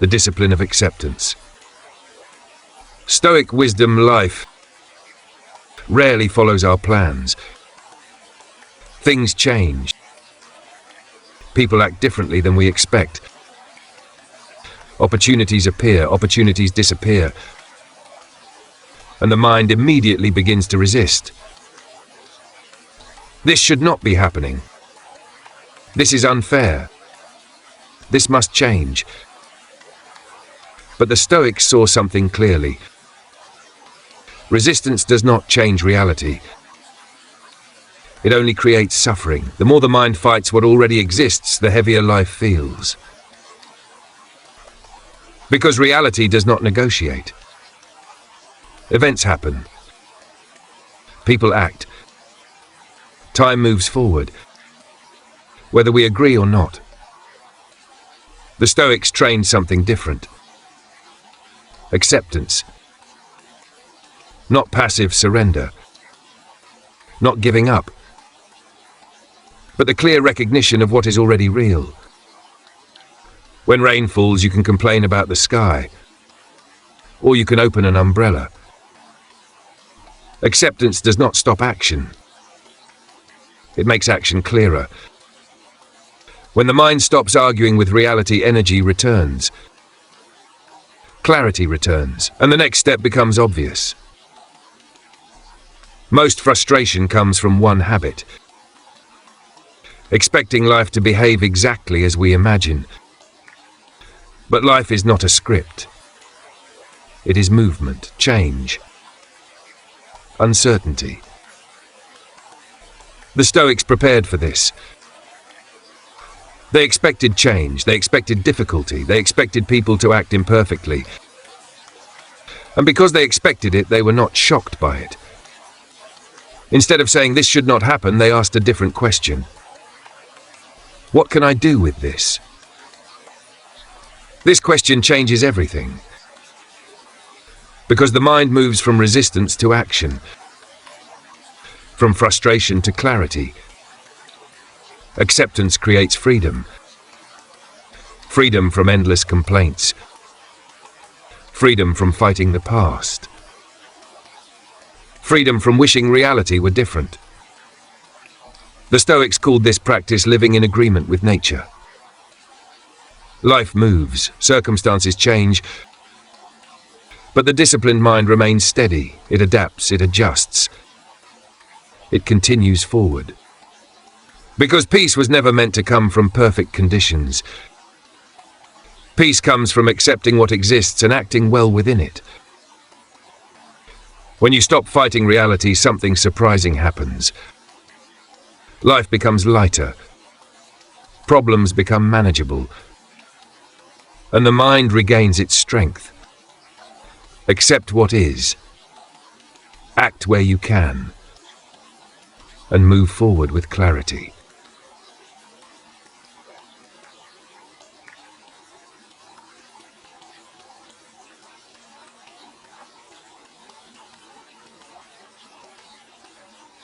the discipline of acceptance. Stoic wisdom life rarely follows our plans. Things change. People act differently than we expect. Opportunities appear, opportunities disappear, and the mind immediately begins to resist. This should not be happening. This is unfair. This must change. But the Stoics saw something clearly. Resistance does not change reality. It only creates suffering. The more the mind fights what already exists, the heavier life feels. Because reality does not negotiate. Events happen. People act. Time moves forward, whether we agree or not. The Stoics trained something different. Acceptance. Not passive surrender. Not giving up. But the clear recognition of what is already real. When rain falls, you can complain about the sky, or you can open an umbrella. Acceptance does not stop action. It makes action clearer. When the mind stops arguing with reality, energy returns. Clarity returns, and the next step becomes obvious. Most frustration comes from one habit: expecting life to behave exactly as we imagine. But life is not a script. It is movement, change, uncertainty. The Stoics prepared for this. They expected change, they expected difficulty, they expected people to act imperfectly. And because they expected it, they were not shocked by it. Instead of saying this should not happen, they asked a different question. What can I do with this? This question changes everything. Because the mind moves from resistance to action, from frustration to clarity. Acceptance creates freedom. Freedom from endless complaints. Freedom from fighting the past. Freedom from wishing reality were different. The Stoics called this practice living in agreement with nature. Life moves, circumstances change, but the disciplined mind remains steady. It adapts, it adjusts. It continues forward. Because peace was never meant to come from perfect conditions. Peace comes from accepting what exists and acting well within it. When you stop fighting reality, something surprising happens. Life becomes lighter. Problems become manageable. And the mind regains its strength. Accept what is. Act where you can. And move forward with clarity.